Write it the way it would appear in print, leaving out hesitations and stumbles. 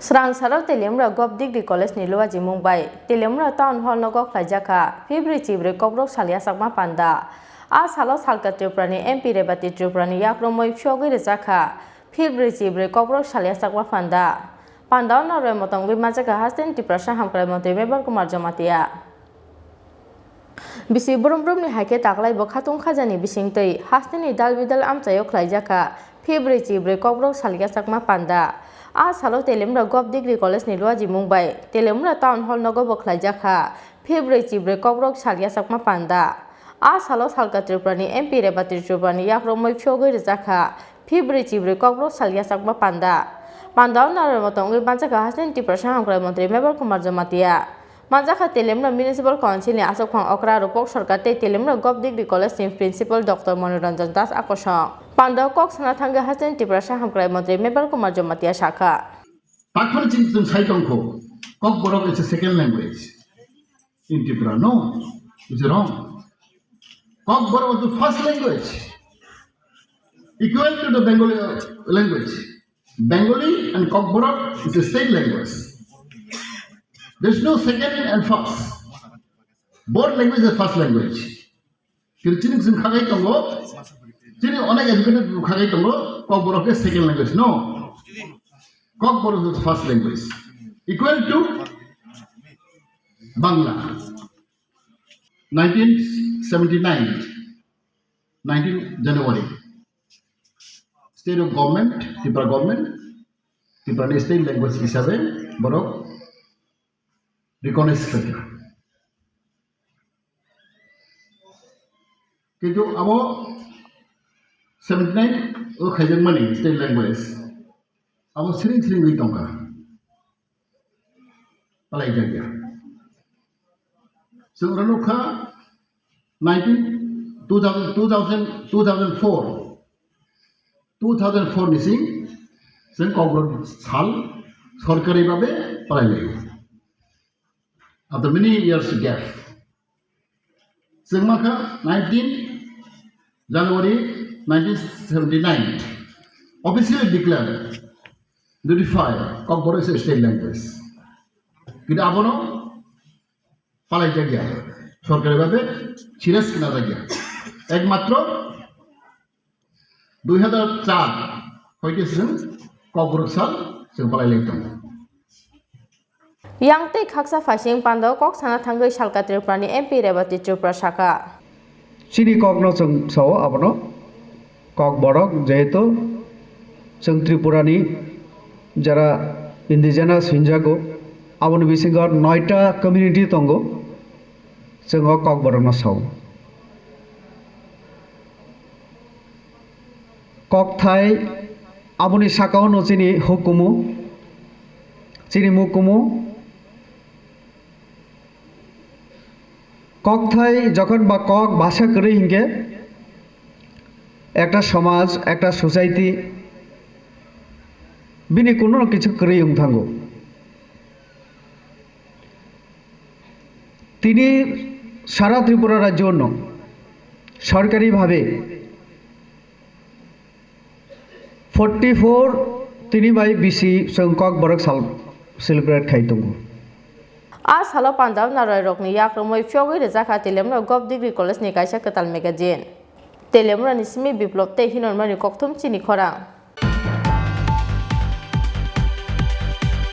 rangsalo Teliamura Govt Degree College ni Luwajimung bai Teliamura Town Hall nogo Khlaijakha Philbwrwichibwrwi Kokborok Khlaijakha panda a salo salka Tripura ni MP rebati Tripura ni yakromoi Philbwrwichibwrwi Philbwrwichibwrwi Kokborok Khlaijakha panda no re motongwi majaka hasten Tripura hamkrai montri Mebar Kumar Jamatia bisi brum ni haike taklai bo khatung khajani bisingtei hasteni dalbidal amchayo Khlaijakha Philbwrwichibwrwi Kokborok Khlaijakha panda a salo Teliamura Govt Degree College ni Luwajimung bai Teliamura Town Hall nogo bo Khlaijakha Philbwrwichibwrwi Kokborok Khlaijakha panda a salo salka Tripura ni MP rebati Tripura ni yakromoi Philbwrwichibwrwi Philbwrwichibwrwi Kokborok Khlaijakha panda nare motongwi majaka hasten Tripura hamkrai montri Mebar Kumar Jamatia Majaka Teliamura Municipal Council ni asokphang okra rupok sarkar tei Teliamura Govt Degree College ni Principal Dr. Manoranjan Das akosong panda kok sana thangga hasten Tripura hamkrai montri Mebar Kumar Jamatia shakha Pakhan Chinchum Saitongko Kokborok is a second language in Tripura. No, it's wrong. Kokborok was the first language equal to the Bengali language. Bengali and Kokborok is the same language. There's no second and first. Both languages are first language. Chini Khagai Tongo, Chini onek educated Khagai Tongo, Kokborok is second language. No. Kokborok is the first language. Equal to Bangla. 1979, 19 January. State of government, Tripura government, Tripura state language hisabe borok recognize kare. Kintu abo 79 o Khlaijakha state language abo sering hui tongka Khlaijakha. So ranukha 2004 nising sen Kokborok sal sorkari babe palai. After many years gap, Sengmaka 19 January 1979 officially declared notified Kokborok as a state language. Kita abono Khlaijakha সরকারি ভাবে serious কিনা জায়গা একমাত্র 2004 হইতেছিলেন Kokborok সাল जों পালাইলাইতাম Yangte khaksa phasing panda kok sana thangai salka Tripura ni MP rebati Tripura shaka Chini kokno जों saw abono Kokborok jehetu जों Tripura ni jara indigenous hinjago abono bisingo 9টা community tongo जों Kokborok no saw Kokthai aboni sakao no chini hukumu chini mukumu Kokthai যখন বা cock ভাষা করে হিংকে একটা সমাজ একটা সোসাইটি বিনি কোনো কিছু করে হিং থাঙ্গো তিনি সারা ত্রিপুরা রাজ্যের জন্য সরকারিভাবে 44 তিনি বাই বিসি Kokborok সেলিব্রেট খাইতঙ্গো a salo panda narai rokni yakromoi Philbwrwichibwrwi Teliamura Govt Degree College ni kaisa ketal magazine Teliamura ni simi biplop tei hinormani kokthum Chini Khorang